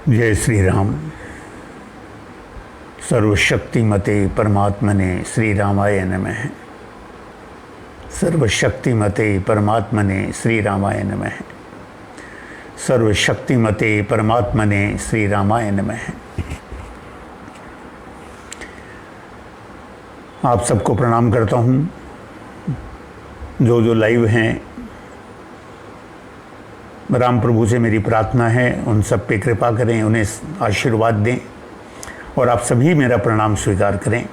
जय श्री राम। सर्वशक्तिमते परमात्मने श्री रामाय नमः। सर्वशक्तिमते परमात्मने श्री रामाय नमः। सर्वशक्तिमते परमात्मने श्री रामाय नमः। आप सबको प्रणाम करता हूँ। जो लाइव हैं, राम प्रभु से मेरी प्रार्थना है उन सब पे कृपा करें, उन्हें आशीर्वाद दें और आप सभी मेरा प्रणाम स्वीकार करें।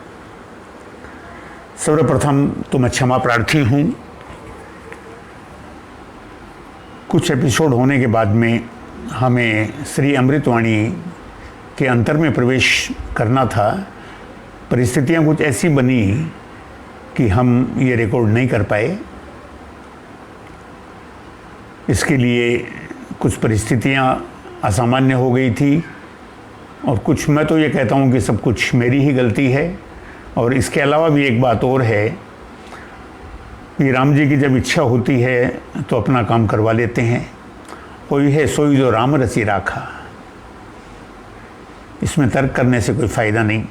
सर्वप्रथम तो मैं क्षमा प्रार्थी हूँ। कुछ एपिसोड होने के बाद में हमें श्री अमृतवाणी के अंतर में प्रवेश करना था। परिस्थितियाँ कुछ ऐसी बनी कि हम ये रिकॉर्ड नहीं कर पाए। इसके लिए कुछ परिस्थितियाँ असामान्य हो गई थी और कुछ, मैं तो ये कहता हूँ कि सब कुछ मेरी ही गलती है। और इसके अलावा भी एक बात और है कि राम जी की जब इच्छा होती है तो अपना काम करवा लेते हैं। कोई है सोई जो राम रसी राखा, इसमें तर्क करने से कोई फ़ायदा नहीं।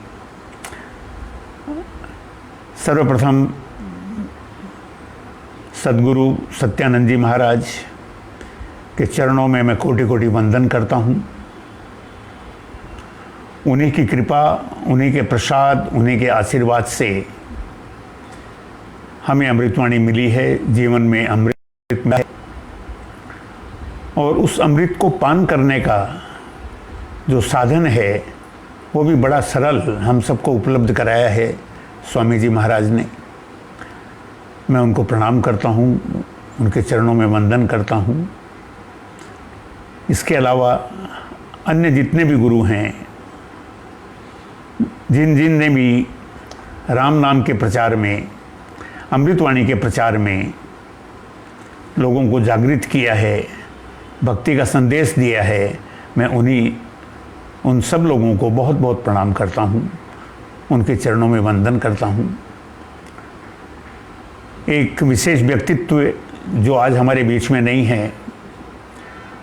सर्वप्रथम सद्गुरु सत्यानंद जी महाराज के चरणों में मैं कोटि कोटि वंदन करता हूँ। उन्हीं की कृपा, उन्हीं के प्रसाद, उन्हीं के आशीर्वाद से हमें अमृतवाणी मिली है। जीवन में अमृत है और उस अमृत को पान करने का जो साधन है वो भी बड़ा सरल हम सबको उपलब्ध कराया है स्वामी जी महाराज ने। मैं उनको प्रणाम करता हूँ, उनके चरणों में वंदन करता हूँ। इसके अलावा अन्य जितने भी गुरु हैं, जिन ने भी राम नाम के प्रचार में, अमृतवाणी के प्रचार में लोगों को जागृत किया है, भक्ति का संदेश दिया है, मैं उन सब लोगों को बहुत बहुत प्रणाम करता हूँ, उनके चरणों में वंदन करता हूँ। एक विशेष व्यक्तित्व जो आज हमारे बीच में नहीं है,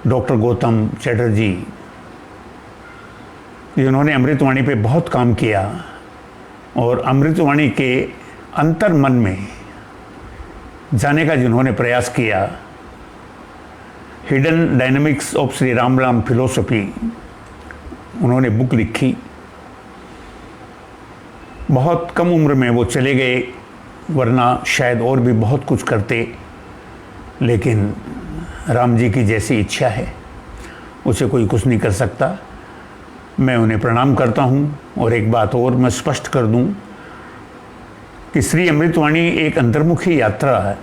डॉक्टर गौतम चटर्जी, जिन्होंने अमृतवाणी पे बहुत काम किया और अमृतवाणी के अंतर मन में जाने का जिन्होंने प्रयास किया। Hidden dynamics of Shri Ram philosophy उन्होंने बुक लिखी। बहुत कम उम्र में वो चले गए, वरना शायद और भी बहुत कुछ करते, लेकिन राम जी की जैसी इच्छा है उसे कोई कुछ नहीं कर सकता। मैं उन्हें प्रणाम करता हूँ। और एक बात और मैं स्पष्ट कर दूँ कि श्री अमृतवाणी एक अंतर्मुखी यात्रा है।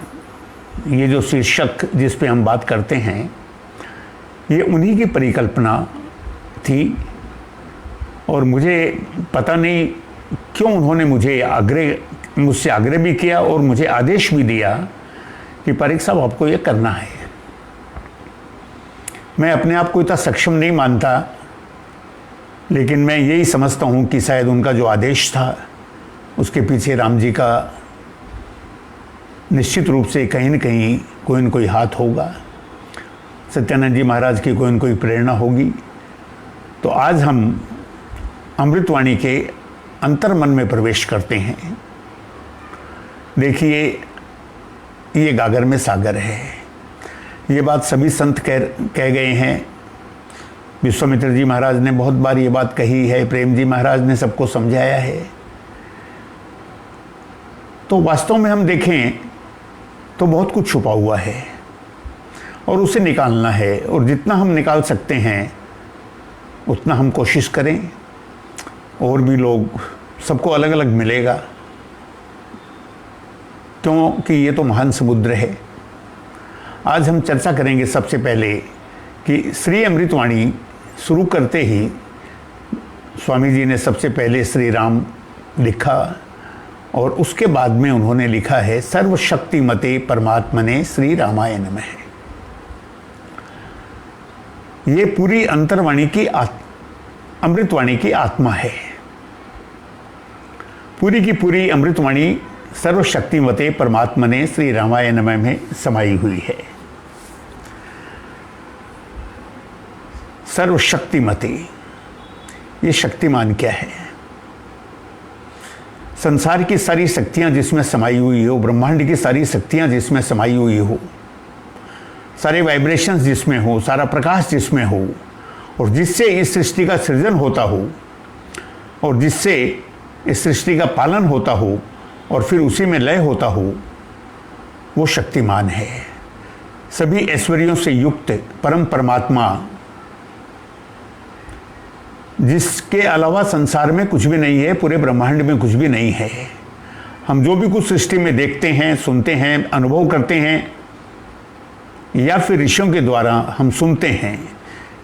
ये जो शीर्षक जिस पे हम बात करते हैं, ये उन्हीं की परिकल्पना थी और मुझे पता नहीं क्यों उन्होंने मुझसे आग्रह भी किया और मुझे आदेश भी दिया कि पारिक साहब आपको ये करना है। मैं अपने आप को इतना सक्षम नहीं मानता, लेकिन मैं यही समझता हूँ कि शायद उनका जो आदेश था उसके पीछे राम जी का निश्चित रूप से कहीं न कहीं कोई न कोई हाथ होगा, सत्यानंद जी महाराज की कोई न कोई प्रेरणा होगी। तो आज हम अमृतवाणी के अंतर्मन में प्रवेश करते हैं। देखिए, ये गागर में सागर है। ये बात सभी संत कह गए हैं। विश्वामित्र जी महाराज ने बहुत बार ये बात कही है, प्रेम जी महाराज ने सबको समझाया है। तो वास्तव में हम देखें तो बहुत कुछ छुपा हुआ है और उसे निकालना है, और जितना हम निकाल सकते हैं उतना हम कोशिश करें। और भी लोग, सबको अलग अलग मिलेगा, क्योंकि ये तो महान समुद्र है। आज हम चर्चा करेंगे सबसे पहले कि श्री अमृतवाणी शुरू करते ही स्वामी जी ने सबसे पहले श्री राम लिखा और उसके बाद में उन्होंने लिखा है सर्वशक्तिमते परमात्मने श्री रामाय नमः। ये पूरी अंतर्वाणी की अमृतवाणी की आत्मा है। पूरी की पूरी अमृतवाणी सर्वशक्तिमते परमात्मने श्री रामाय नमः में समाई हुई है। सर्वशक्तिमते, ये शक्तिमान क्या है? संसार की सारी शक्तियां जिसमें समाई हुई हो, ब्रह्मांड की सारी शक्तियां जिसमें समाई हुई हो, सारे वाइब्रेशंस जिसमें हो, सारा प्रकाश जिसमें हो, और जिससे इस सृष्टि का सृजन होता हो और जिससे इस सृष्टि का पालन होता हो और फिर उसी में लय होता हो, वो शक्तिमान है। सभी ऐश्वर्यों से युक्त परम परमात्मा, जिसके अलावा संसार में कुछ भी नहीं है, पूरे ब्रह्मांड में कुछ भी नहीं है। हम जो भी कुछ सृष्टि में देखते हैं, सुनते हैं, अनुभव करते हैं, या फिर ऋषियों के द्वारा हम सुनते हैं,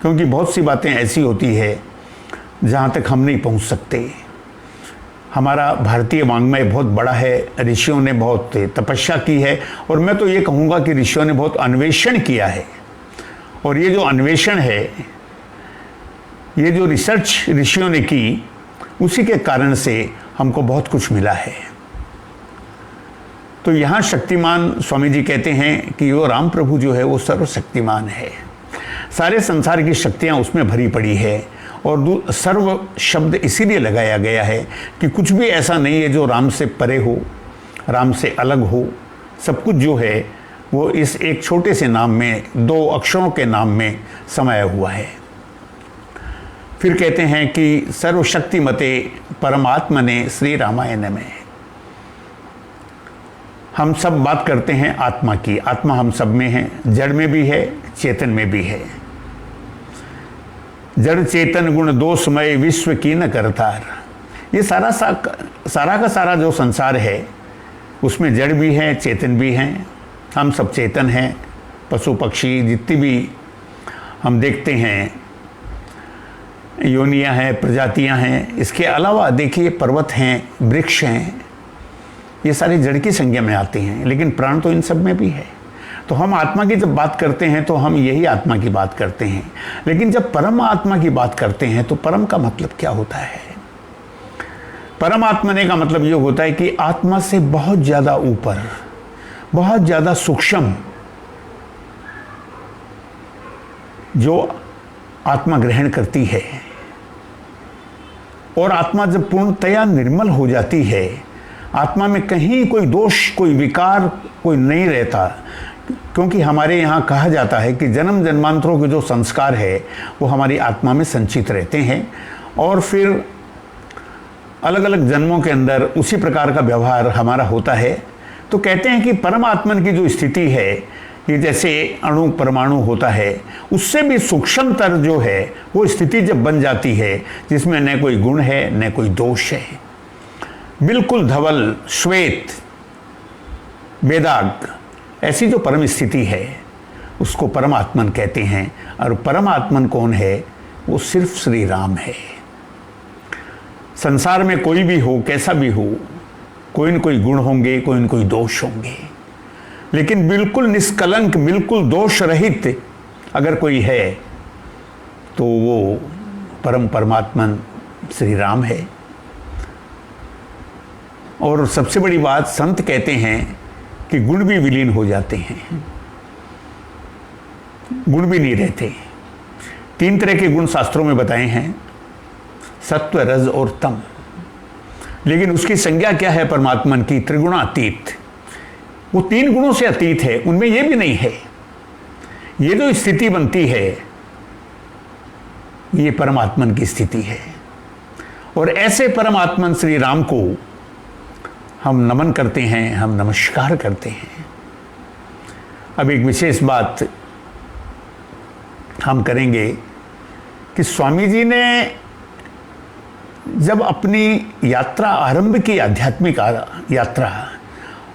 क्योंकि बहुत सी बातें ऐसी होती है जहाँ तक हम नहीं पहुँच सकते। हमारा भारतीय वाङ्मय बहुत बड़ा है, ऋषियों ने बहुत तपस्या की है, और मैं तो ये कहूँगा कि ऋषियों ने बहुत अन्वेषण किया है। और ये जो अन्वेषण है, ये जो रिसर्च ऋषियों ने की, उसी के कारण से हमको बहुत कुछ मिला है। तो यहाँ शक्तिमान स्वामी जी कहते हैं कि वो राम प्रभु जो है वो सर्वशक्तिमान है, सारे संसार की शक्तियाँ उसमें भरी पड़ी है। और सर्व शब्द इसीलिए लगाया गया है कि कुछ भी ऐसा नहीं है जो राम से परे हो, राम से अलग हो। सब कुछ जो है वो इस एक छोटे से नाम में, 2 अक्षरों के नाम में समाया हुआ है। फिर कहते हैं कि सर्वशक्तिमते परमात्मने श्री रामायण में। हम सब बात करते हैं आत्मा की। आत्मा हम सब में है, जड़ में भी है, चेतन में भी है। जड़ चेतन गुण दोषमय विश्व की न करतार। ये सारा का सारा जो संसार है उसमें जड़ भी है, चेतन भी हैं। हम सब चेतन हैं। पशु पक्षी जितनी भी हम देखते हैं, योनियां हैं, प्रजातियां हैं। इसके अलावा देखिए पर्वत हैं, वृक्ष हैं, ये सारी जड़ की संज्ञा में आते हैं, लेकिन प्राण तो इन सब में भी है। तो हम आत्मा की जब बात करते हैं तो हम यही आत्मा की बात करते हैं। लेकिन जब परम आत्मा की बात करते हैं तो परम का मतलब क्या होता है? परम आत्मने का मतलब ये होता है कि आत्मा से बहुत ज़्यादा ऊपर, बहुत ज़्यादा सूक्ष्म जो आत्मा ग्रहण करती है। और आत्मा जब पूर्णतया निर्मल हो जाती है, आत्मा में कहीं कोई दोष, कोई विकार, कोई नहीं रहता। क्योंकि हमारे यहाँ कहा जाता है कि जन्म जन्मांतरों के जो संस्कार है वो हमारी आत्मा में संचित रहते हैं, और फिर अलग अलग जन्मों के अंदर उसी प्रकार का व्यवहार हमारा होता है। तो कहते हैं कि परमात्मन की जो स्थिति है, ये जैसे अणु परमाणु होता है, उससे भी सूक्ष्मतर जो है वो स्थिति जब बन जाती है, जिसमें न कोई गुण है न कोई दोष है, बिल्कुल धवल श्वेत बेदाग, ऐसी जो परम स्थिति है उसको परमात्मन कहते हैं। और परमात्मन कौन है? वो सिर्फ श्री राम है। संसार में कोई भी हो, कैसा भी हो, कोई न कोई गुण होंगे, कोई न कोई दोष होंगे, लेकिन बिल्कुल निष्कलंक, बिल्कुल दोष रहित अगर कोई है तो वो परम परमात्मन श्री राम है। और सबसे बड़ी बात, संत कहते हैं कि गुण भी विलीन हो जाते हैं, गुण भी नहीं रहते। 3 तरह के गुण शास्त्रों में बताए हैं, सत्व, रज और तम। लेकिन उसकी संज्ञा क्या है परमात्मन की? त्रिगुणातीत। वो 3 गुणों से अतीत है, उनमें ये भी नहीं है। ये जो स्थिति बनती है ये परमात्मन की स्थिति है। और ऐसे परमात्मन श्री राम को हम नमन करते हैं, हम नमस्कार करते हैं। अब एक विशेष बात हम करेंगे कि स्वामी जी ने जब अपनी यात्रा आरंभ की, आध्यात्मिक यात्रा,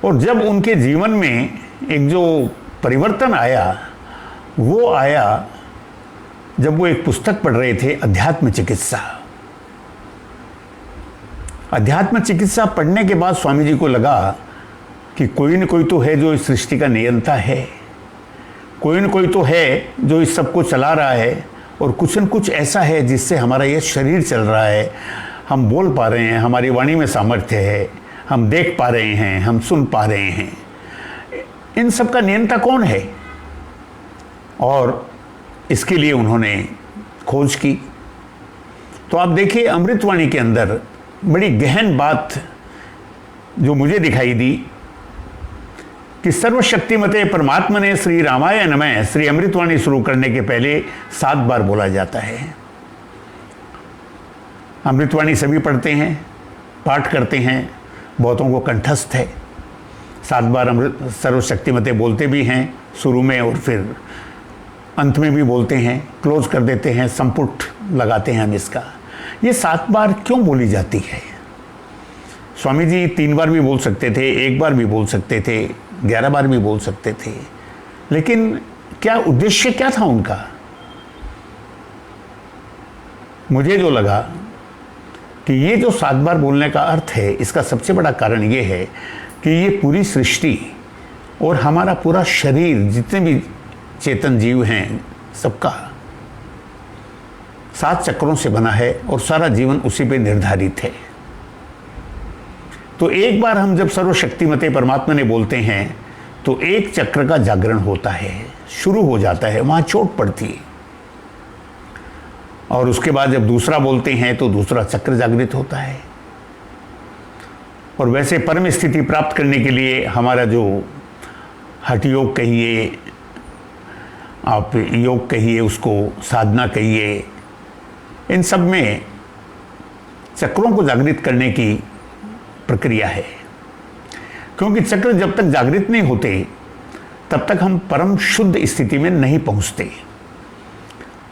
और जब उनके जीवन में एक जो परिवर्तन आया, वो आया जब वो एक पुस्तक पढ़ रहे थे, अध्यात्म चिकित्सा। अध्यात्म चिकित्सा पढ़ने के बाद स्वामी जी को लगा कि कोई न कोई तो है जो इस सृष्टि का नियंता है, कोई न कोई तो है जो इस सब को चला रहा है, और कुछ न कुछ ऐसा है जिससे हमारा ये शरीर चल रहा है, हम बोल पा रहे हैं, हमारी वाणी में सामर्थ्य है, हम देख पा रहे हैं, हम सुन पा रहे हैं। इन सब का नियंता कौन है? और इसके लिए उन्होंने खोज की। तो आप देखिए अमृतवाणी के अंदर बड़ी गहन बात जो मुझे दिखाई दी कि सर्वशक्तिमते परमात्मने श्री रामाय नमः श्री अमृतवाणी शुरू करने के पहले 7 बार बोला जाता है। अमृतवाणी सभी पढ़ते हैं, पाठ करते हैं, बहुतों को कंठस्थ है। 7 बार अमृत सर्वशक्तिमते बोलते भी हैं शुरू में और फिर अंत में भी बोलते हैं, क्लोज कर देते हैं, संपुट लगाते हैं हम इसका। ये 7 बार क्यों बोली जाती है? स्वामी जी 3 बार भी बोल सकते थे, 1 बार भी बोल सकते थे, 11 बार भी बोल सकते थे, लेकिन क्या उद्देश्य क्या था उनका? मुझे जो लगा कि ये जो 7 बार बोलने का अर्थ है, इसका सबसे बड़ा कारण ये है कि ये पूरी सृष्टि और हमारा पूरा शरीर, जितने भी चेतन जीव हैं, सबका 7 चक्रों से बना है और सारा जीवन उसी पे निर्धारित है। तो एक बार हम जब सर्वशक्तिमते परमात्मा ने बोलते हैं तो एक चक्र का जागरण होता है, शुरू हो जाता है, वहां चोट पड़ती है। और उसके बाद जब दूसरा बोलते हैं तो दूसरा चक्र जागृत होता है। और वैसे परम स्थिति प्राप्त करने के लिए हमारा जो हठ योग कहिए, आप योग कहिए, उसको साधना कहिए, इन सब में चक्रों को जागृत करने की प्रक्रिया है। क्योंकि चक्र जब तक जागृत नहीं होते तब तक हम परम शुद्ध स्थिति में नहीं पहुंचते।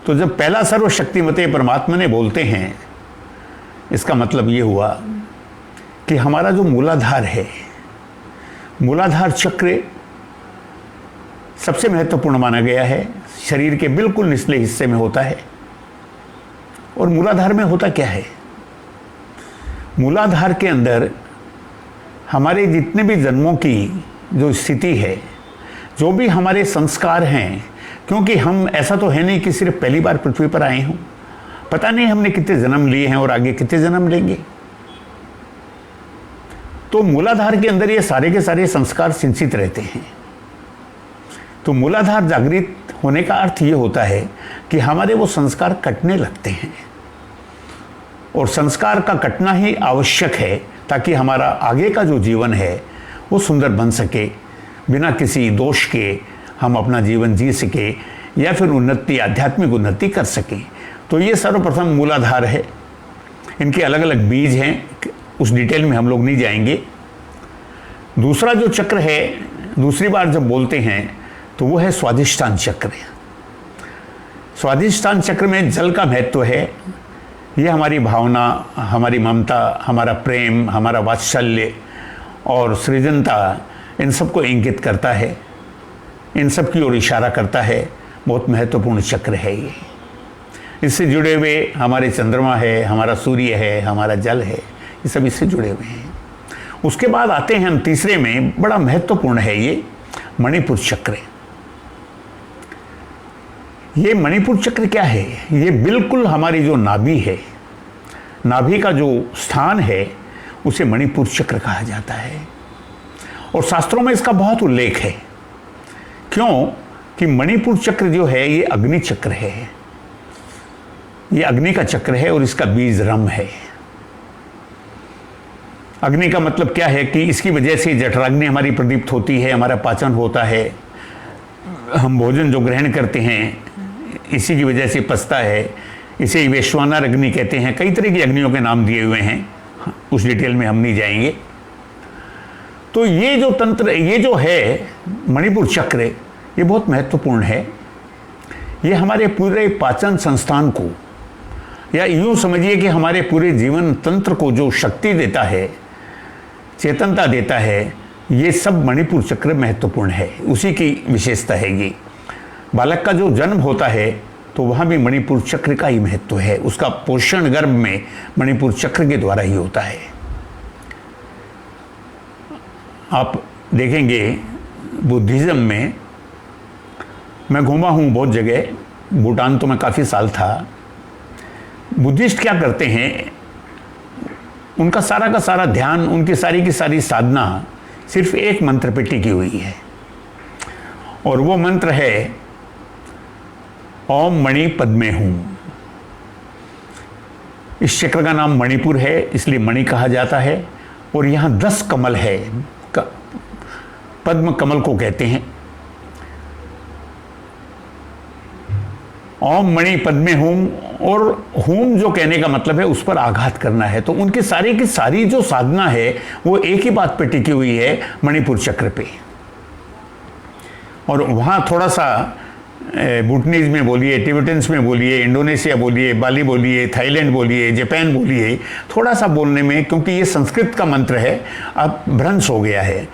तो जब पहला सर्वशक्तिमते परमात्मा ने बोलते हैं, इसका मतलब ये हुआ कि हमारा जो मूलाधार है, मूलाधार चक्र सबसे महत्वपूर्ण माना गया है, शरीर के बिल्कुल निचले हिस्से में होता है। और मूलाधार में होता क्या है? मूलाधार के अंदर हमारे जितने भी जन्मों की जो स्थिति है, जो भी हमारे संस्कार हैं, क्योंकि हम ऐसा तो है नहीं कि सिर्फ पहली बार पृथ्वी पर आए हों, पता नहीं हमने कितने जन्म लिए हैं और आगे कितने जन्म लेंगे। तो मूलाधार के अंदर ये सारे के सारे संस्कार सिंचित रहते हैं। तो मूलाधार जागृत होने का अर्थ ये होता है कि हमारे वो संस्कार कटने लगते हैं, और संस्कार का कटना ही आवश्यक है ताकि हमारा आगे का जो जीवन है वो सुंदर बन सके, बिना किसी दोष के हम अपना जीवन जी सके या फिर उन्नति, आध्यात्मिक उन्नति कर सकें। तो ये सर्वप्रथम मूलाधार है। इनके अलग अलग बीज हैं, उस डिटेल में हम लोग नहीं जाएंगे। दूसरा जो चक्र है, दूसरी बार जब बोलते हैं तो वो है स्वाधिष्ठान चक्र। स्वाधिष्ठान चक्र में जल का महत्व है। ये हमारी भावना, हमारी ममता, हमारा प्रेम, हमारा वात्सल्य और सृजनता, इन सब को इंगित करता है, इन सब की ओर इशारा करता है। बहुत महत्वपूर्ण चक्र है ये। इससे जुड़े हुए हमारे चंद्रमा है, हमारा सूर्य है, हमारा जल है, ये सब इससे जुड़े हुए हैं। उसके बाद आते हैं हम तीसरे में, बड़ा महत्वपूर्ण है ये मणिपुर चक्र। ये मणिपुर चक्र क्या है? ये बिल्कुल हमारी जो नाभि है, नाभि का जो स्थान है, उसे मणिपुर चक्र कहा जाता है। और शास्त्रों में इसका बहुत उल्लेख है। क्यों? कि मणिपुर चक्र जो है ये अग्नि चक्र है, ये अग्नि का चक्र है और इसका बीज रम है। अग्नि का मतलब क्या है कि इसकी वजह से जठराग्नि हमारी प्रदीप्त होती है, हमारा पाचन होता है, हम भोजन जो ग्रहण करते हैं इसी की वजह से पचता है। इसे वैश्वानर अग्नि कहते हैं। कई तरह की अग्नियों के नाम दिए हुए हैं, उस डिटेल में हम नहीं जाएंगे। तो ये जो तंत्र, ये जो है मणिपुर चक्र, ये बहुत महत्वपूर्ण है। ये हमारे पूरे पाचन संस्थान को, या यूँ समझिए कि हमारे पूरे जीवन तंत्र को जो शक्ति देता है, चेतनता देता है, ये सब मणिपुर चक्र महत्वपूर्ण है। उसी की विशेषता है ये। बालक का जो जन्म होता है तो वहाँ भी मणिपुर चक्र का ही महत्व है। उसका पोषण गर्भ में मणिपुर चक्र के द्वारा ही होता है। आप देखेंगे बुद्धिज़्म में, मैं घूमा हूँ बहुत जगह, भूटान तो मैं काफ़ी साल था। बुद्धिस्ट क्या करते हैं, उनका सारा का सारा ध्यान, उनकी सारी की सारी साधना सिर्फ एक मंत्र पे टिकी हुई है, और वो मंत्र है ओम मणि पद्मे हूँ। इस चक्र का नाम मणिपुर है, इसलिए मणि कहा जाता है। और यहाँ 10 कमल है, पद्म कमल को कहते हैं। ओम मणि पद्मे हूम, और हूम जो कहने का मतलब है उस पर आघात करना है। तो उनकी सारी की सारी जो साधना है वो एक ही बात पे टिकी हुई है, मणिपुर चक्र पे। और वहाँ थोड़ा सा भूटनीज में बोलिए, टिबेटन्स में बोलिए, इंडोनेशिया बोलिए, बाली बोलिए, थाईलैंड बोलिए, जापान बोलिए, थोड़ा सा बोलने में, क्योंकि ये संस्कृत का मंत्र है, अब भ्रंश हो गया है।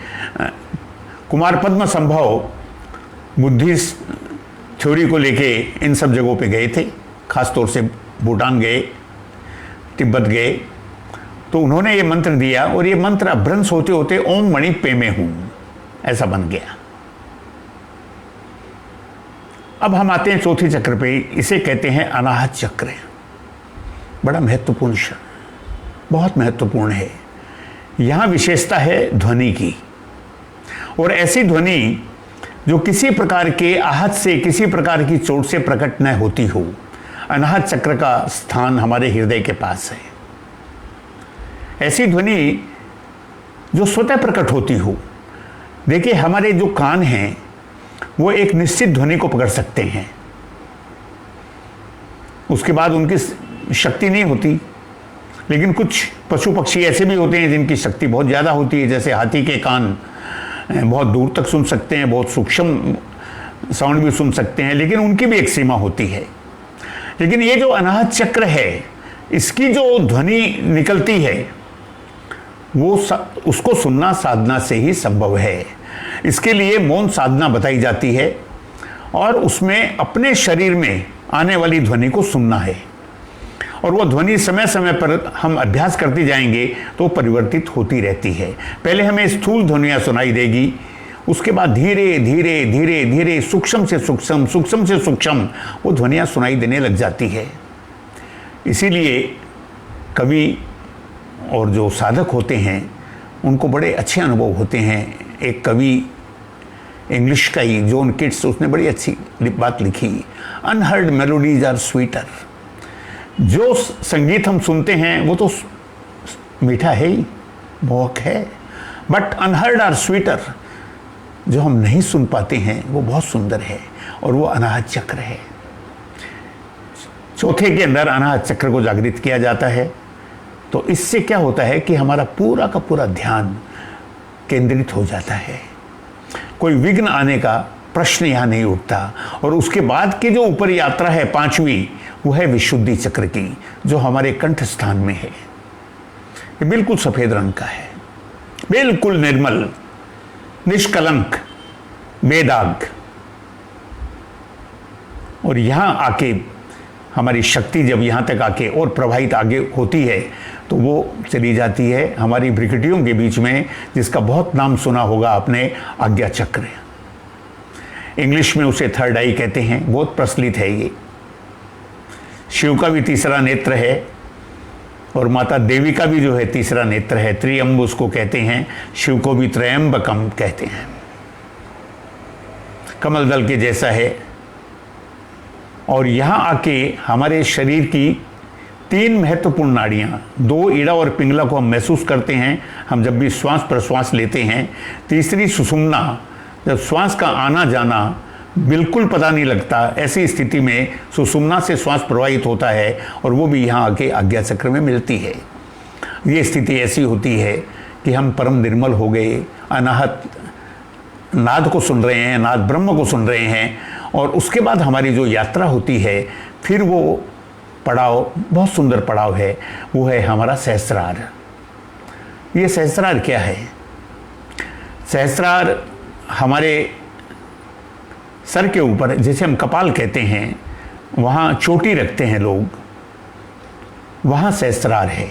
कुमार पद्म संभव बुद्धिस्ट थ्योरी को लेके इन सब जगहों पे गए थे, खासतौर से भूटान गए, तिब्बत गए, तो उन्होंने ये मंत्र दिया और ये मंत्र अभ्रंश होते होते ओम मणि पेमे हूं ऐसा बन गया। अब हम आते हैं चौथे चक्र पे, इसे कहते हैं अनाहत चक्र। बड़ा महत्वपूर्ण शब्द, बहुत महत्वपूर्ण है। यहां विशेषता है ध्वनि की, और ऐसी ध्वनि जो किसी प्रकार के आहत से, किसी प्रकार की चोट से प्रकट न होती हो। अनाहत चक्र का स्थान हमारे हृदय के पास है। ऐसी ध्वनि जो स्वतः प्रकट होती हो। देखिए, हमारे जो कान हैं वो एक निश्चित ध्वनि को पकड़ सकते हैं, उसके बाद उनकी शक्ति नहीं होती। लेकिन कुछ पशु पक्षी ऐसे भी होते हैं जिनकी शक्ति बहुत ज़्यादा होती है, जैसे हाथी के कान बहुत दूर तक सुन सकते हैं, बहुत सूक्ष्म साउंड भी सुन सकते हैं, लेकिन उनकी भी एक सीमा होती है। लेकिन ये जो अनाहत चक्र है, इसकी जो ध्वनि निकलती है वो उसको सुनना साधना से ही संभव है। इसके लिए मौन साधना बताई जाती है, और उसमें अपने शरीर में आने वाली ध्वनि को सुनना है। और वो ध्वनि समय समय पर हम अभ्यास करते जाएंगे तो परिवर्तित होती रहती है। पहले हमें स्थूल ध्वनियाँ सुनाई देगी, उसके बाद धीरे धीरे धीरे धीरे सूक्ष्म से सूक्ष्म, सूक्ष्म से सूक्ष्म वो ध्वनियाँ सुनाई देने लग जाती है। इसीलिए कवि और जो साधक होते हैं उनको बड़े अच्छे अनुभव होते हैं। एक कवि इंग्लिश का ही, जॉन किट्स, उसने बड़ी अच्छी बात लिखी, अनहर्ड मेलोडीज आर स्वीटर। जो संगीत हम सुनते हैं वो तो मीठा है ही, मोहक है, बट अनहर्ड आर स्वीटर। जो हम नहीं सुन पाते हैं वो बहुत सुंदर है, और वो अनाहत चक्र है। चौथे के अंदर अनाहत चक्र को जागृत किया जाता है। तो इससे क्या होता है कि हमारा पूरा का पूरा ध्यान केंद्रित हो जाता है, कोई विघ्न आने का प्रश्न यहाँ नहीं उठता। और उसके बाद की जो ऊपर यात्रा है पांचवी, वो है विशुद्धि चक्र की, जो हमारे कंठ स्थान में है। ये बिल्कुल सफेद रंग का है, बिल्कुल निर्मल, निष्कलंक, बेदाग। और यहाँ आके हमारी शक्ति जब यहाँ तक आके और प्रवाहित आगे होती है तो वो चली जाती है हमारी भ्रिकुटियों के बीच में, जिसका बहुत नाम सुना होगा आपने, आज्ञा चक्र। इंग्लिश में उसे थर्ड आई कहते हैं, बहुत प्रचलित है ये। शिव का भी तीसरा नेत्र है, और माता देवी का भी जो है तीसरा नेत्र है, त्रियंब उसको कहते हैं। शिव को भी त्रयंबकम कहते हैं, कमल दल के जैसा है। और यहाँ आके हमारे शरीर की 3 महत्वपूर्ण नाड़ियाँ, 2 ईड़ा और पिंगला को हम महसूस करते हैं हम जब भी श्वास प्रश्वास लेते हैं। तीसरी सुषुम्ना, जब श्वास का आना जाना बिल्कुल पता नहीं लगता, ऐसी स्थिति में सुषुम्ना से श्वास प्रवाहित होता है, और वो भी यहाँ आके आज्ञा चक्र में मिलती है। ये स्थिति ऐसी होती है कि हम परम निर्मल हो गए, अनाहत नाद को सुन रहे हैं, नाद ब्रह्म को सुन रहे हैं। और उसके बाद हमारी जो यात्रा होती है, फिर वो पड़ाव, बहुत सुंदर पड़ाव है, वो है हमारा सहस्रार। ये सहस्रार क्या है? सहस्रार हमारे सर के ऊपर, जैसे हम कपाल कहते हैं, वहाँ चोटी रखते हैं लोग, वहाँ सहस्रार है।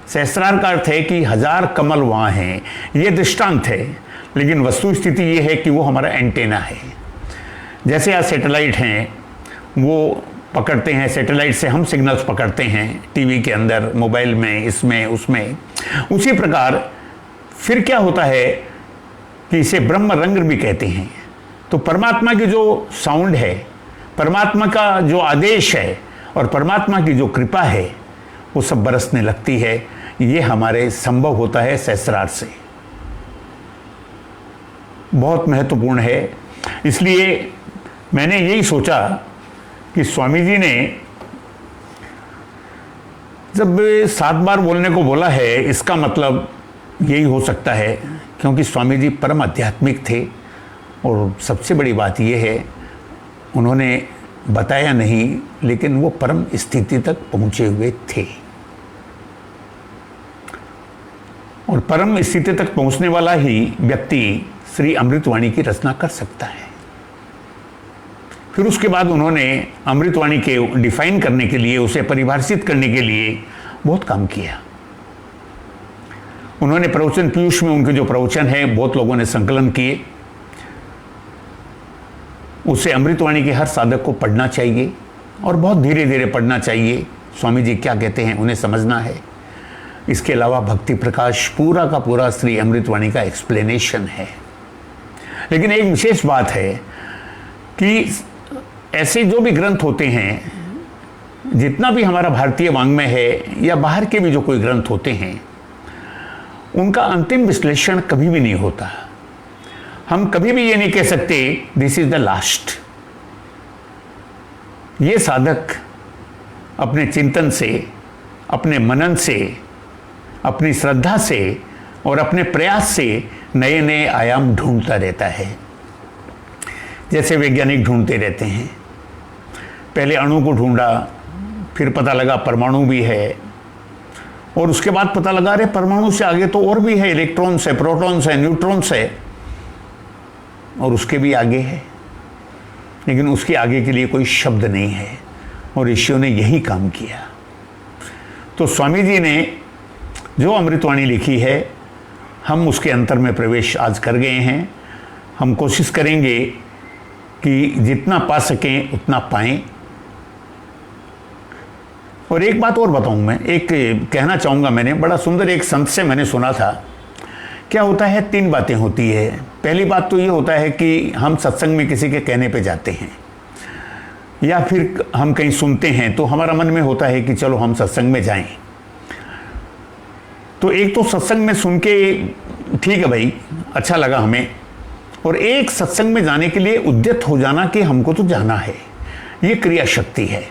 सहस्रार का अर्थ है कि 1000 कमल वहाँ हैं। ये दृष्टांत है, लेकिन वस्तु स्थिति ये है कि वो हमारा एंटेना है। जैसे आज सैटेलाइट हैं, वो पकड़ते हैं, सैटेलाइट से हम सिग्नल्स पकड़ते हैं टीवी के अंदर, मोबाइल में, इसमें उसमें। उसी प्रकार फिर क्या होता है कि इसे ब्रह्म रंग भी कहते हैं। तो परमात्मा की जो साउंड है, परमात्मा का जो आदेश है, और परमात्मा की जो कृपा है, वो सब बरसने लगती है। ये हमारे संभव होता है सहस्रार से। बहुत महत्वपूर्ण है। इसलिए मैंने यही सोचा कि स्वामी जी ने जब 7 बार बोलने को बोला है, इसका मतलब यही हो सकता है क्योंकि स्वामी जी परम आध्यात्मिक थे। और सबसे बड़ी बात यह है, उन्होंने बताया नहीं, लेकिन वो परम स्थिति तक पहुंचे हुए थे। और परम स्थिति तक पहुंचने वाला ही व्यक्ति श्री अमृतवाणी की रचना कर सकता है। फिर उसके बाद उन्होंने अमृतवाणी के डिफाइन करने के लिए, उसे परिभाषित करने के लिए बहुत काम किया। उन्होंने प्रवचन पीयूष में उनके जो प्रवचन है, बहुत लोगों ने संकलन किए। उसे अमृतवाणी के हर साधक को पढ़ना चाहिए और बहुत धीरे धीरे पढ़ना चाहिए। स्वामी जी क्या कहते हैं उन्हें समझना है। इसके अलावा भक्ति प्रकाश पूरा का पूरा श्री अमृतवाणी का एक्सप्लेनेशन है। लेकिन एक विशेष बात है कि ऐसे जो भी ग्रंथ होते हैं, जितना भी हमारा भारतीय वाङ्मय है या बाहर के भी जो कोई ग्रंथ होते हैं, उनका अंतिम विश्लेषण कभी भी नहीं होता। हम कभी भी ये नहीं कह सकते दिस इज द लास्ट। ये साधक अपने चिंतन से, अपने मनन से, अपनी श्रद्धा से और अपने प्रयास से नए नए आयाम ढूंढता रहता है। जैसे वैज्ञानिक ढूंढते रहते हैं। पहले अणु को ढूंढा, फिर पता लगा परमाणु भी है, और उसके बाद पता लगा अरे परमाणु से आगे तो और भी है, इलेक्ट्रॉन्स है, प्रोटॉन्स है, न्यूट्रॉन्स है, और उसके भी आगे है। लेकिन उसके आगे के लिए कोई शब्द नहीं है, और ऋषियों ने यही काम किया। तो स्वामी जी ने जो अमृतवाणी लिखी है, हम उसके अंतर में प्रवेश आज कर गए हैं। हम कोशिश करेंगे कि जितना पा सकें उतना पाएं। और एक बात और बताऊं, मैं एक कहना चाहूँगा, मैंने बड़ा सुंदर एक संत से मैंने सुना था। क्या होता है, 3 बातें होती है। पहली बात तो ये होता है कि हम सत्संग में किसी के कहने पे जाते हैं या फिर हम कहीं सुनते हैं, तो हमारा मन में होता है कि चलो हम सत्संग में जाएं। तो एक तो सत्संग में सुन के ठीक है भाई, अच्छा लगा हमें, और एक सत्संग में जाने के लिए उद्यत हो जाना कि हमको तो जाना है। ये क्रिया शक्ति है।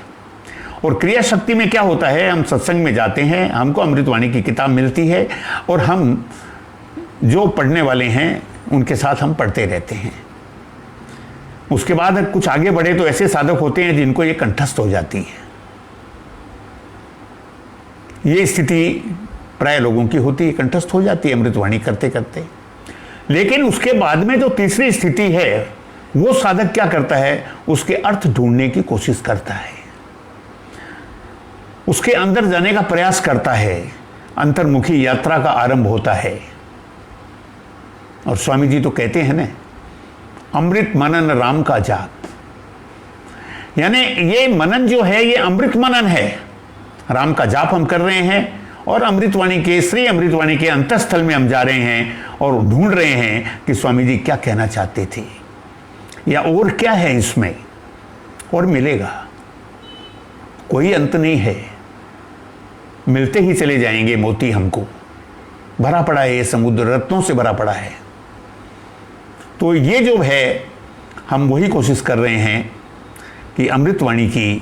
और क्रिया शक्ति में क्या होता है, हम सत्संग में जाते हैं, हमको अमृतवाणी की किताब मिलती है, और हम जो पढ़ने वाले हैं उनके साथ हम पढ़ते रहते हैं। उसके बाद कुछ आगे बढ़े तो ऐसे साधक होते हैं जिनको ये कंठस्थ हो जाती है। ये स्थिति प्राय लोगों की होती है, कंठस्थ हो जाती है अमृतवाणी करते करते। लेकिन उसके बाद में जो तीसरी स्थिति है, वो साधक क्या करता है, उसके अर्थ ढूंढने की कोशिश करता है, उसके अंदर जाने का प्रयास करता है, अंतर्मुखी यात्रा का आरंभ होता है। और स्वामी जी तो कहते हैं ना, अमृत मनन राम का जाप, यानी ये मनन जो है ये अमृत मनन है। राम का जाप हम कर रहे हैं और अमृतवाणी के, श्री अमृतवाणी के अंतस्थल में हम जा रहे हैं और ढूंढ रहे हैं कि स्वामी जी क्या कहना चाहते थे या और क्या है इसमें, और मिलेगा। कोई अंत नहीं है, मिलते ही चले जाएंगे मोती। हमको भरा पड़ा है, ये समुद्र रत्नों से भरा पड़ा है। तो ये जो है, हम वही कोशिश कर रहे हैं कि अमृतवाणी की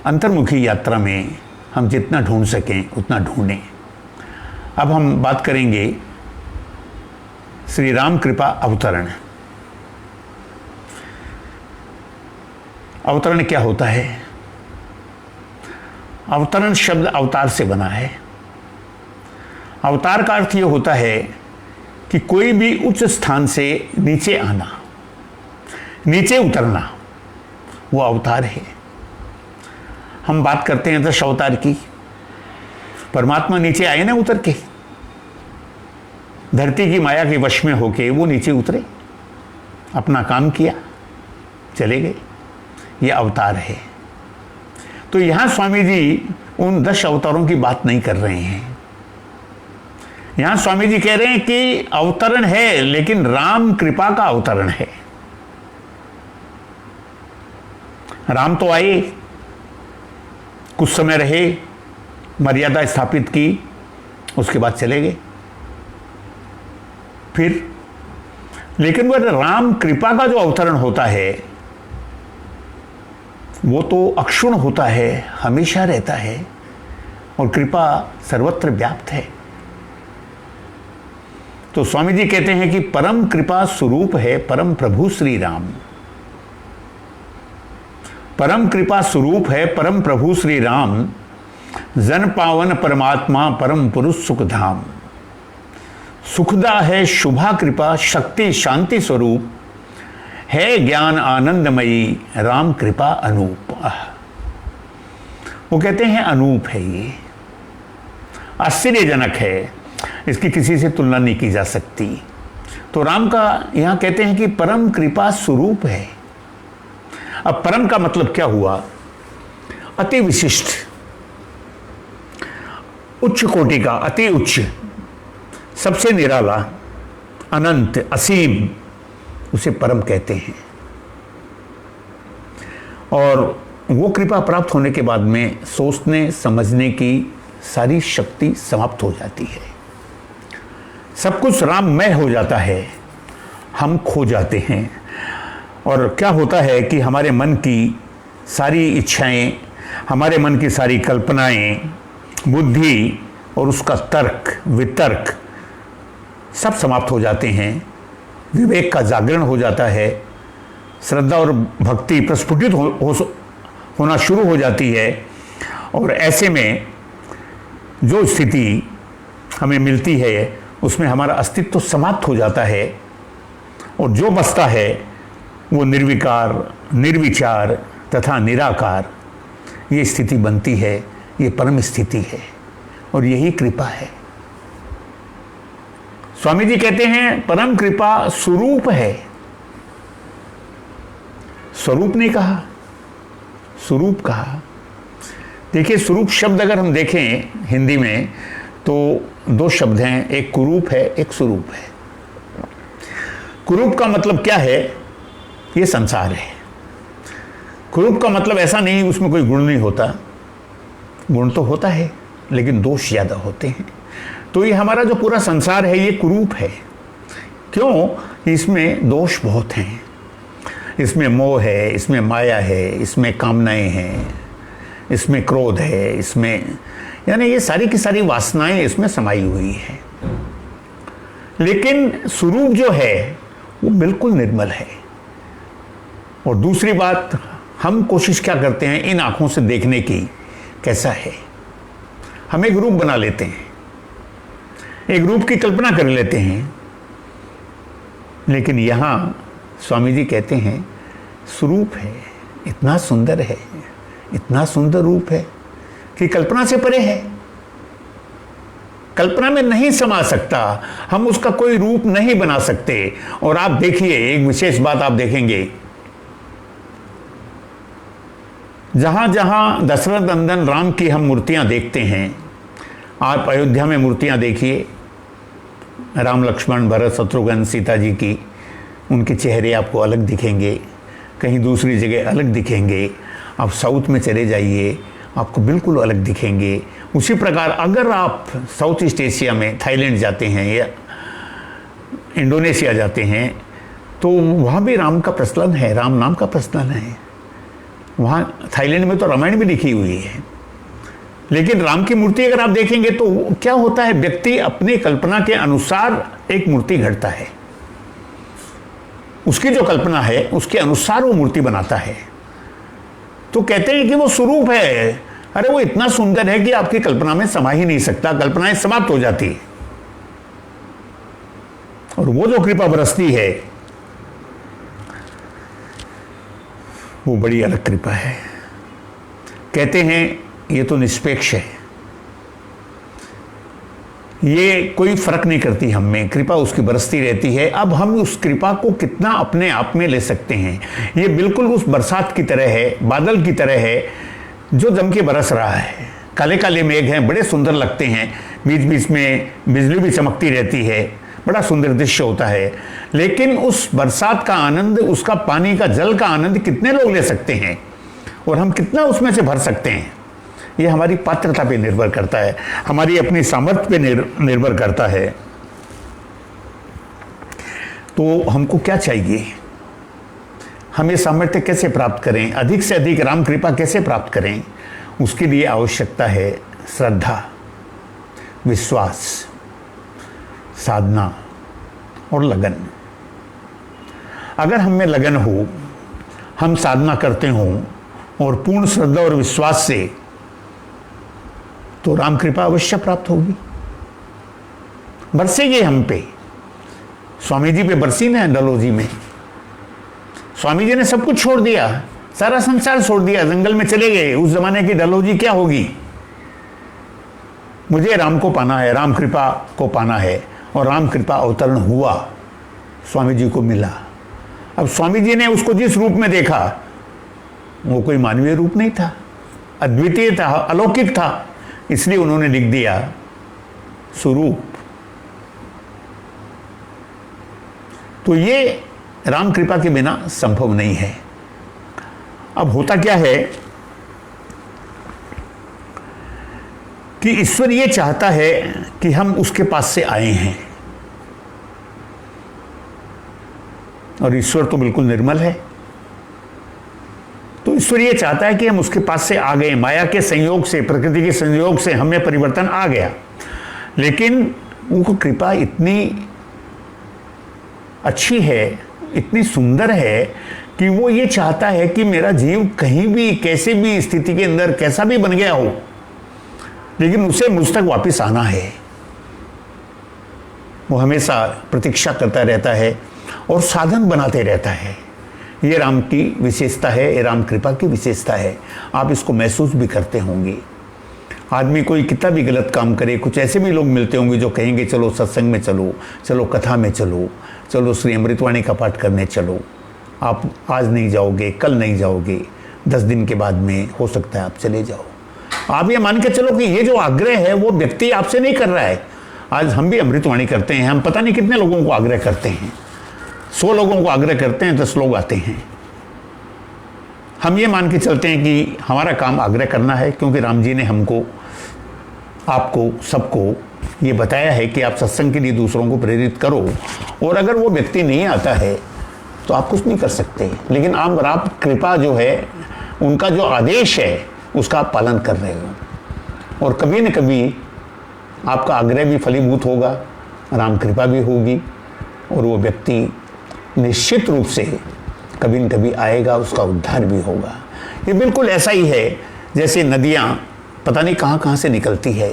अंतर्मुखी यात्रा में हम जितना ढूंढ सकें उतना ढूंढें। अब हम बात करेंगे श्री राम कृपा अवतरण। अवतरण क्या होता है? अवतरण शब्द अवतार से बना है। अवतार का अर्थ यह होता है कि कोई भी उच्च स्थान से नीचे आना, नीचे उतरना, वो अवतार है। हम बात करते हैं 10 अवतार की। परमात्मा नीचे आए ना उतर के, धरती की माया के वश में होके वो नीचे उतरे, अपना काम किया, चले गए। ये अवतार है। तो यहां स्वामी जी उन 10 अवतारों की बात नहीं कर रहे हैं। यहां स्वामी जी कह रहे हैं कि अवतरण है, लेकिन राम कृपा का अवतरण है। राम तो आए, कुछ समय रहे, मर्यादा स्थापित की, उसके बाद चले गए। फिर लेकिन वह राम कृपा का जो अवतरण होता है वो तो अक्षुण होता है, हमेशा रहता है, और कृपा सर्वत्र व्याप्त है। तो स्वामी जी कहते हैं कि परम कृपा स्वरूप है परम प्रभु श्री राम। परम कृपा स्वरूप है परम प्रभु श्री राम, जन पावन परमात्मा परम पुरुष सुखधाम। सुखदा है शुभा कृपा, शक्ति शांति स्वरूप, है ज्ञान आनंदमयी, राम कृपा अनूप। वो कहते हैं अनूप है, ये आश्चर्यजनक है, इसकी किसी से तुलना नहीं की जा सकती। तो राम का यहां कहते हैं कि परम कृपा स्वरूप है। अब परम का मतलब क्या हुआ? अति विशिष्ट, उच्च कोटि का, अति उच्च, सबसे निराला, अनंत, असीम, उसे परम कहते हैं। और वो कृपा प्राप्त होने के बाद में सोचने समझने की सारी शक्ति समाप्त हो जाती है, सब कुछ राममय हो जाता है, हम खो जाते हैं। और क्या होता है कि हमारे मन की सारी इच्छाएं, हमारे मन की सारी कल्पनाएं, बुद्धि और उसका तर्क वितर्क सब समाप्त हो जाते हैं, विवेक का जागरण हो जाता है, श्रद्धा और भक्ति प्रस्फुटित होना शुरू हो जाती है। और ऐसे में जो स्थिति हमें मिलती है उसमें हमारा अस्तित्व तो समाप्त हो जाता है, और जो बचता है वो निर्विकार, निर्विचार तथा निराकार, ये स्थिति बनती है। ये परम स्थिति है और यही कृपा है। स्वामी जी कहते हैं परम कृपा स्वरूप है, स्वरूप नहीं कहा, स्वरूप कहा। देखिए, स्वरूप शब्द अगर हम देखें हिंदी में तो दो शब्द हैं, एक कुरूप है, एक स्वरूप है। कुरूप का मतलब क्या है? ये संसार है। कुरूप का मतलब ऐसा नहीं उसमें कोई गुण नहीं होता, गुण तो होता है लेकिन दोष ज़्यादा होते हैं। तो ये हमारा जो पूरा संसार है ये कुरूप है। क्यों? इसमें दोष बहुत हैं, इसमें मोह है, इसमें माया है, इसमें कामनाएं हैं, इसमें क्रोध है, इसमें यानी ये सारी की सारी वासनाएं इसमें समाई हुई है। लेकिन स्वरूप जो है वो बिल्कुल निर्मल है। और दूसरी बात, हम कोशिश क्या करते हैं इन आंखों से देखने की, कैसा है। हम एक रूप बना लेते हैं, एक रूप की कल्पना कर लेते हैं। लेकिन यहां स्वामी जी कहते हैं स्वरूप है, इतना सुंदर है, इतना सुंदर रूप है कि कल्पना से परे है, कल्पना में नहीं समा सकता, हम उसका कोई रूप नहीं बना सकते। और आप देखिए, एक विशेष बात आप देखेंगे, जहां जहां दशरथ नंदन राम की हम मूर्तियां देखते हैं, आप अयोध्या में मूर्तियां देखिए, राम लक्ष्मण भरत शत्रुघ्न सीता जी की, उनके चेहरे आपको अलग दिखेंगे, कहीं दूसरी जगह अलग दिखेंगे। आप साउथ में चले जाइए, आपको बिल्कुल अलग दिखेंगे। उसी प्रकार अगर आप साउथ ईस्ट एशिया में थाईलैंड जाते हैं या इंडोनेशिया जाते हैं तो वहाँ भी राम का प्रचलन है, राम नाम का प्रचलन है। वहाँ थाईलैंड में तो रामायण भी लिखी हुई है। लेकिन राम की मूर्ति अगर आप देखेंगे तो क्या होता है, व्यक्ति अपनी कल्पना के अनुसार एक मूर्ति घड़ता है, उसकी जो कल्पना है उसके अनुसार वो मूर्ति बनाता है। तो कहते हैं कि वो स्वरूप है। अरे वो इतना सुंदर है कि आपकी कल्पना में समा ही नहीं सकता, कल्पनाएं समाप्त हो जाती है। और वो जो कृपा बरसती है वो बड़ी अलग कृपा है। कहते हैं ये तो निष्पेक्ष है, ये कोई फर्क नहीं करती हम में, कृपा उसकी बरसती रहती है। अब हम उस कृपा को कितना अपने आप में ले सकते हैं। ये बिल्कुल उस बरसात की तरह है, बादल की तरह है जो जम के बरस रहा है। काले काले मेघ हैं, बड़े सुंदर लगते हैं, बीच बीच में बिजली भी चमकती रहती है, बड़ा सुंदर दृश्य होता है। लेकिन उस बरसात का आनंद, उसका पानी का, जल का आनंद कितने लोग ले सकते हैं और हम कितना उसमें से भर सकते हैं? ये हमारी पात्रता पे निर्भर करता है, हमारी अपनी सामर्थ्य पे निर्भर करता है। तो हमको क्या चाहिए, हम ये सामर्थ्य कैसे प्राप्त करें, अधिक से अधिक राम कृपा कैसे प्राप्त करें? उसके लिए आवश्यकता है श्रद्धा, विश्वास, साधना और लगन। अगर हम में लगन हो, हम साधना करते हों और पूर्ण श्रद्धा और विश्वास से, तो राम कृपा अवश्य प्राप्त होगी, बरसेगी हम पे। स्वामी जी पे बरसी ना डलहौजी में। स्वामी जी ने सब कुछ छोड़ दिया, सारा संसार छोड़ दिया, जंगल में चले गए। उस जमाने की डलहौजी क्या होगी? मुझे राम को पाना है, राम कृपा को पाना है, और राम कृपा अवतरण हुआ, स्वामी जी को मिला। अब स्वामी जी ने उसको जिस रूप में देखा, वो कोई मानवीय रूप नहीं था, अद्वितीय था, अलौकिक था, इसलिए उन्होंने लिख दिया स्वरूप। तो ये राम कृपा के बिना संभव नहीं है। अब होता क्या है कि ईश्वर ये चाहता है कि हम उसके पास से आए हैं, और ईश्वर तो बिल्कुल निर्मल है। तो ईश्वर ये चाहता है कि हम उसके पास से आ गए। माया के संयोग से, प्रकृति के संयोग से हमें परिवर्तन आ गया, लेकिन उनको कृपा इतनी अच्छी है, इतनी सुंदर है कि वो ये चाहता है कि मेरा जीव कहीं भी, कैसे भी स्थिति के अंदर कैसा भी बन गया हो, लेकिन उसे मुझ तक वापस आना है। वो हमेशा प्रतीक्षा करता रहता है और साधन बनाते रहता है। ये राम की विशेषता है, ये राम कृपा की विशेषता है। आप इसको महसूस भी करते होंगे। आदमी कोई कितना भी गलत काम करे, कुछ ऐसे भी लोग मिलते होंगे जो कहेंगे चलो सत्संग में चलो, चलो कथा में चलो, चलो श्री अमृतवाणी का पाठ करने चलो। आप आज नहीं जाओगे, कल नहीं जाओगे, 10 दिन के बाद में हो सकता है आप चले जाओ। आप ये मान के चलो कि ये जो आग्रह है वो व्यक्ति आपसे नहीं कर रहा है। आज हम भी अमृतवाणी करते हैं, हम पता नहीं कितने लोगों को आग्रह करते हैं, 100 लोगों को आग्रह करते हैं, 10 लोग आते हैं। हम ये मान के चलते हैं कि हमारा काम आग्रह करना है, क्योंकि राम जी ने हमको, आपको, सबको ये बताया है कि आप सत्संग के लिए दूसरों को प्रेरित करो। और अगर वो व्यक्ति नहीं आता है तो आप कुछ नहीं कर सकते, लेकिन आप राम कृपा जो है, उनका जो आदेश है उसका आप पालन कर रहे हो, और कभी न कभी आपका आग्रह भी फलीभूत होगा, राम कृपा भी होगी, और वो व्यक्ति निश्चित रूप से कभी न कभी आएगा, उसका उद्धार भी होगा। ये बिल्कुल ऐसा ही है जैसे नदियाँ पता नहीं कहाँ कहाँ से निकलती है,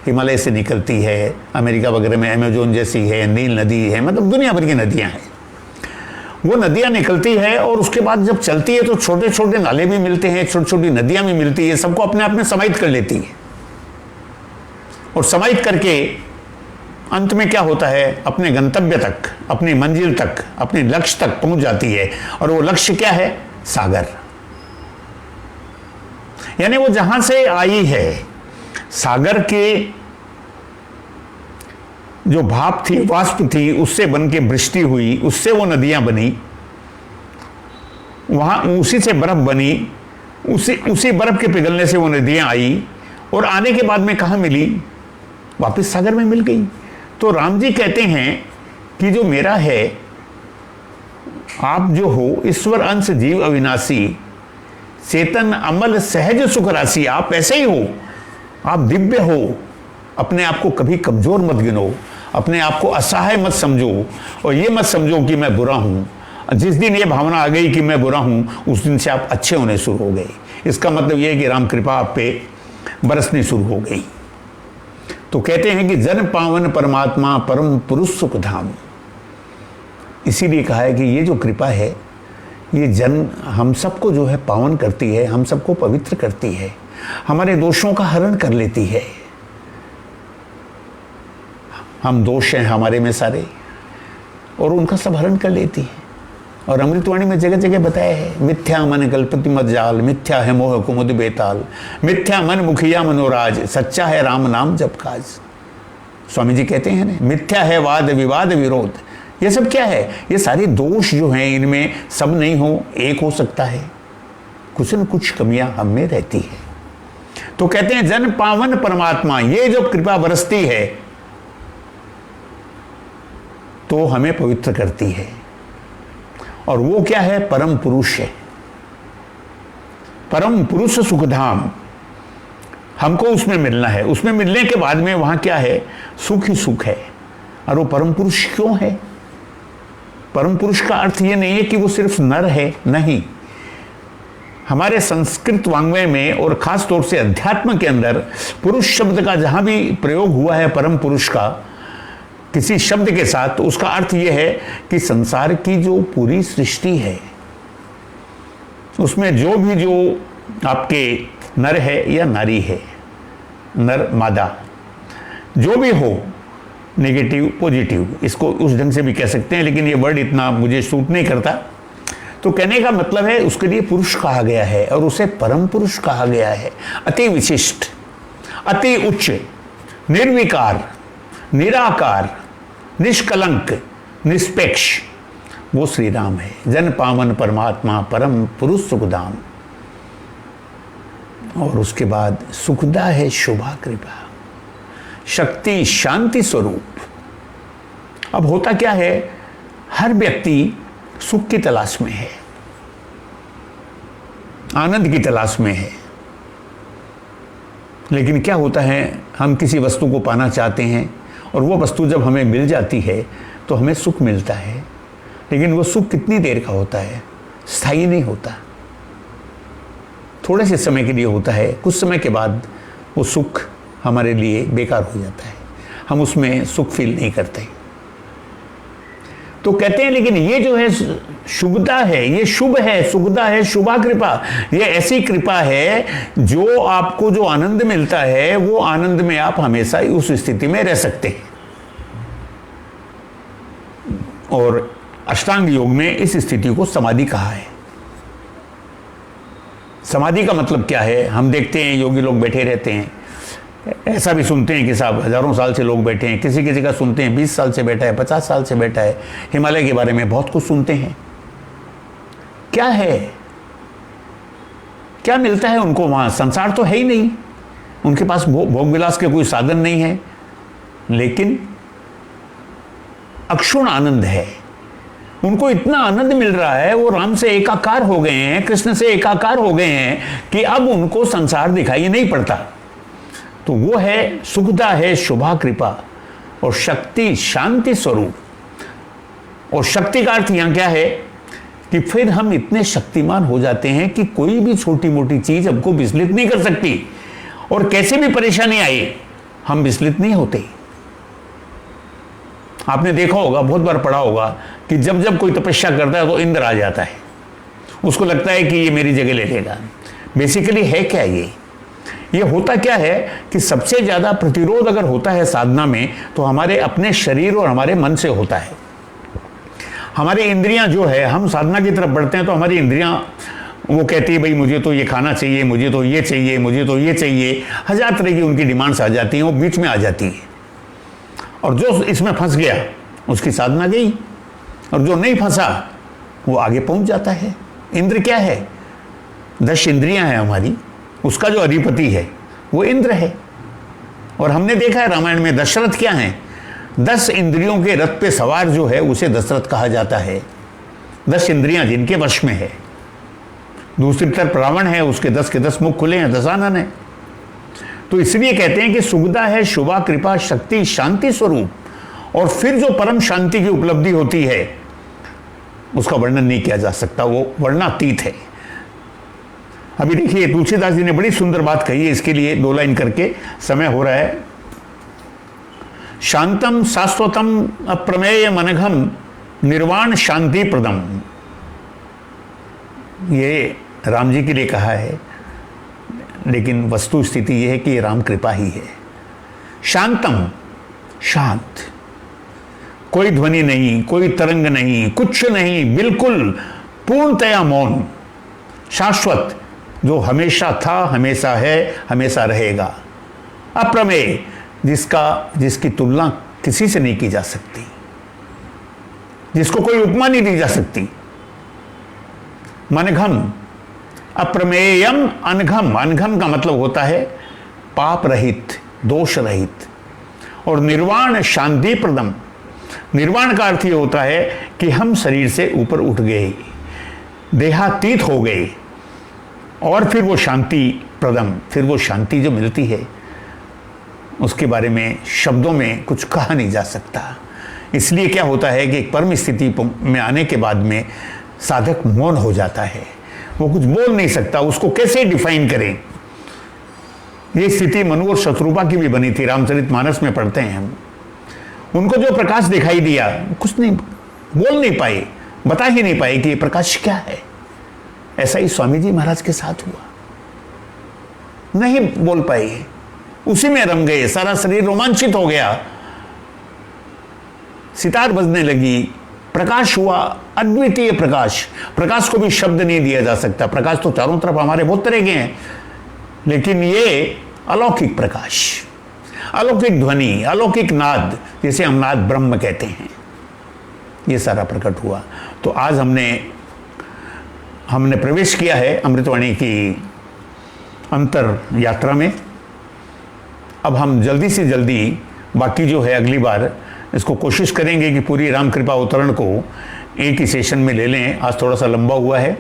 हिमालय से निकलती है, अमेरिका वगैरह में अमेजोन जैसी है, नील नदी है, मतलब दुनिया भर की नदियाँ हैं। वो नदियाँ निकलती है और उसके बाद जब चलती है तो छोटे छोटे नाले भी मिलते हैं, छोटी छोटी नदियाँ भी मिलती है, सबको अपने आप में समाहित कर लेती है, और समाहित करके अंत में क्या होता है, अपने गंतव्य तक, अपनी मंजिल तक, अपने लक्ष्य तक पहुंच जाती है। और वो लक्ष्य क्या है? सागर। यानी वो जहां से आई है, सागर के जो भाप थी, वाष्प थी, उससे बन के वृष्टि हुई, उससे वो नदियां बनी, वहां उसी से बर्फ बनी, उसी बर्फ के पिघलने से वो नदियां आई, और आने के बाद में कहाँ मिली? वापस सागर में मिल गई। तो राम जी कहते हैं कि जो मेरा है, आप जो हो ईश्वर अंश जीव अविनाशी, चेतन अमल सहज सुख राशि, आप ऐसे ही हो, आप दिव्य हो। अपने आप को कभी कमजोर मत गिनो, अपने आप को असहाय मत समझो, और ये मत समझो कि मैं बुरा हूं। जिस दिन ये भावना आ गई कि मैं बुरा हूं, उस दिन से आप अच्छे होने शुरू हो गए। इसका मतलब ये है कि राम कृपा आप पे बरसनी शुरू हो गई। तो कहते हैं कि जन पावन परमात्मा परम पुरुष सुख धाम। इसीलिए कहा है कि ये जो कृपा है, ये जन हम सबको जो है पावन करती है, हम सबको पवित्र करती है, हमारे दोषों का हरण कर लेती है। हम दोष हैं हमारे में सारे, और उनका सब हरण कर लेती है। और अमृतवाणी में जगह जगह बताया है, मिथ्या मन कल्पति मत जाल, मिथ्या है मोह कुमुद बेताल, मिथ्या मन मुखिया मनोराज, सच्चा है राम नाम जप काज। स्वामी जी कहते हैं ना, मिथ्या है वाद विवाद विरोध। ये सब क्या है? ये सारे दोष जो हैं, इनमें सब नहीं हो, एक हो सकता है, कुछ न कुछ कमियां हम में रहती है। तो कहते हैं जन पावन परमात्मा, ये जो कृपा बरसती है तो हमें पवित्र करती है। और वो क्या है? परम पुरुष है, परम पुरुष सुखधाम। हमको उसमें मिलना है। उसमें मिलने के बाद में वहां क्या है? सुख ही सुख है। और वो परम पुरुष क्यों है? परम पुरुष का अर्थ ये नहीं है कि वो सिर्फ नर है, नहीं। हमारे संस्कृत वाङ्मय में और खास तौर से अध्यात्म के अंदर पुरुष शब्द का जहां भी प्रयोग हुआ है परम पुरुष का किसी शब्द के साथ, तो उसका अर्थ यह है कि संसार की जो पूरी सृष्टि है उसमें जो आपके नर है या नारी है, नर मादा जो भी हो, नेगेटिव पॉजिटिव, इसको उस ढंग से भी कह सकते हैं, लेकिन ये वर्ड इतना मुझे सूट नहीं करता। तो कहने का मतलब है उसके लिए पुरुष कहा गया है और उसे परम पुरुष कहा गया है। अति विशिष्ट, अति उच्च, निर्विकार, निराकार, निष्कलंक, निष्पेक्ष, वो श्री राम है। जन पावन परमात्मा परम पुरुष सुखधाम। और उसके बाद सुखदा है शुभा कृपा, शक्ति शांति स्वरूप। अब होता क्या है? हर व्यक्ति सुख की तलाश में है, आनंद की तलाश में है। लेकिन क्या होता है, हम किसी वस्तु को पाना चाहते हैं और वो वस्तु जब हमें मिल जाती है तो हमें सुख मिलता है, लेकिन वो सुख कितनी देर का होता है? स्थायी नहीं होता, थोड़े से समय के लिए होता है। कुछ समय के बाद वो सुख हमारे लिए बेकार हो जाता है, हम उसमें सुख फील नहीं करते। तो कहते हैं लेकिन ये जो है शुभता है, ये शुभ है, सुखदा है शुभा कृपा, ये ऐसी कृपा है जो आपको जो आनंद मिलता है वो आनंद में आप हमेशा उस स्थिति में रह सकते हैं। और अष्टांग योग में इस स्थिति को समाधि कहा है। समाधि का मतलब क्या है? हम देखते हैं योगी लोग बैठे रहते हैं, ऐसा भी सुनते हैं कि साहब हजारों साल से लोग बैठे हैं, किसी किसी का सुनते हैं 20 साल से बैठा है, 50 साल से बैठा है। हिमालय के बारे में बहुत कुछ सुनते हैं। क्या है? क्या मिलता है उनको वहां? संसार तो है ही नहीं, उनके पास भोग विलास के कोई साधन नहीं है, लेकिन अक्षुण आनंद है। उनको इतना आनंद मिल रहा है, वो राम से एकाकार हो गए हैं, कृष्ण से एकाकार हो गए हैं कि अब उनको संसार दिखाई नहीं पड़ता। तो वो है सुखदा है शुभा कृपा और शक्ति शांति स्वरूप। और शक्ति का अर्थ यहां क्या है कि फिर हम इतने शक्तिमान हो जाते हैं कि कोई भी छोटी मोटी चीज हमको विचलित नहीं कर सकती, और कैसे भी परेशानी आए हम विचलित नहीं होते। आपने देखा होगा, बहुत बार पढ़ा होगा कि जब जब कोई तपस्या करता है तो इंद्र आ जाता है, उसको लगता है कि ये मेरी जगह ले लेगा। बेसिकली है क्या ये होता क्या है कि सबसे ज्यादा प्रतिरोध अगर होता है साधना में तो हमारे अपने शरीर और हमारे मन से होता है। हमारी इंद्रियां जो है, हम साधना की तरफ बढ़ते हैं तो हमारी इंद्रियां वो कहती है भाई मुझे तो ये खाना चाहिए, मुझे तो ये चाहिए, मुझे तो ये चाहिए, हजार तरह की उनकी डिमांड्स आ जाती हैं, वो बीच में आ जाती है। और जो इसमें फंस गया उसकी साधना गई, और जो नहीं फंसा वो आगे पहुंच जाता है। इंद्र क्या है? 10 इंद्रियां हैं हमारी, उसका जो अधिपति है वो इंद्र है। और हमने देखा है रामायण में दशरथ क्या है? 10 इंद्रियों के रथ पे सवार जो है उसे दशरथ कहा जाता है। 10 इंद्रियां जिनके वश में है। दूसरी तरफ रावण है, उसके 10 के 10 मुख खुले हैं, दशानन है। तो इसलिए कहते हैं कि सुखदा है शुभा कृपा शक्ति शांति स्वरूप। और फिर जो परम शांति की उपलब्धि होती है उसका वर्णन नहीं किया जा सकता, वो वर्णातीत है। अभी देखिए तुलसीदास जी ने बड़ी सुंदर बात कही है, इसके लिए 2 लाइन करके, समय हो रहा है। शांतम शाश्वतम अप्रमेय मनघम निर्वाण शांति प्रदम, ये राम जी के लिए कहा है, लेकिन वस्तु स्थिति यह है कि ये राम कृपा ही है। शांतम, शांत, कोई ध्वनि नहीं, कोई तरंग नहीं, कुछ नहीं, बिल्कुल पूर्णतया मौन। शाश्वत, जो हमेशा था, हमेशा है, हमेशा रहेगा। अप्रमेय, जिसकी तुलना किसी से नहीं की जा सकती, जिसको कोई उपमा नहीं दी जा सकती। मनघम, अप्रमेयम अनघम। अनघम का मतलब होता है पाप रहित, दोष रहित। और निर्वाण शांति प्रदम, निर्वाण का अर्थ ये होता है कि हम शरीर से ऊपर उठ गए, देहातीत हो गए, और फिर वो शांति प्रदम, फिर वो शांति जो मिलती है उसके बारे में शब्दों में कुछ कहा नहीं जा सकता। इसलिए क्या होता है कि एक परम स्थिति में आने के बाद में साधक मौन हो जाता है, वो कुछ बोल नहीं सकता, उसको कैसे डिफाइन करें। ये स्थिति मनु और शत्रुपा की भी बनी थी, रामचरितमानस में पढ़ते हैं हम। उनको जो प्रकाश दिखाई दिया, कुछ नहीं बोल नहीं पाए, बता ही नहीं पाए कि ये प्रकाश क्या है। ऐसा ही स्वामी जी महाराज के साथ हुआ, नहीं बोल पाए, उसी में रम गए, सारा शरीर रोमांचित हो गया, सितार बजने लगी, प्रकाश हुआ, अद्वितीय प्रकाश। प्रकाश को भी शब्द नहीं दिया जा सकता, प्रकाश तो चारों तरफ हमारे बहुत तरह के हैं, लेकिन ये अलौकिक प्रकाश, अलौकिक ध्वनि, अलौकिक नाद, जिसे हम नाद ब्रह्म कहते हैं, ये सारा प्रकट हुआ। तो आज हमने प्रवेश किया है अमृतवाणी की अंतर यात्रा में। अब हम जल्दी से जल्दी बाकी जो है अगली बार इसको कोशिश करेंगे कि पूरी राम कृपा अवतरण को एक ही सेशन में ले लें। आज थोड़ा सा लंबा हुआ है,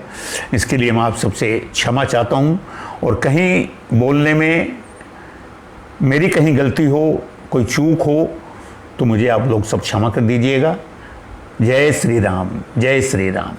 इसके लिए मैं आप सबसे क्षमा चाहता हूँ, और कहीं बोलने में मेरी कहीं गलती हो, कोई चूक हो, तो मुझे आप लोग सब क्षमा कर दीजिएगा। जय श्री राम, जय श्री राम।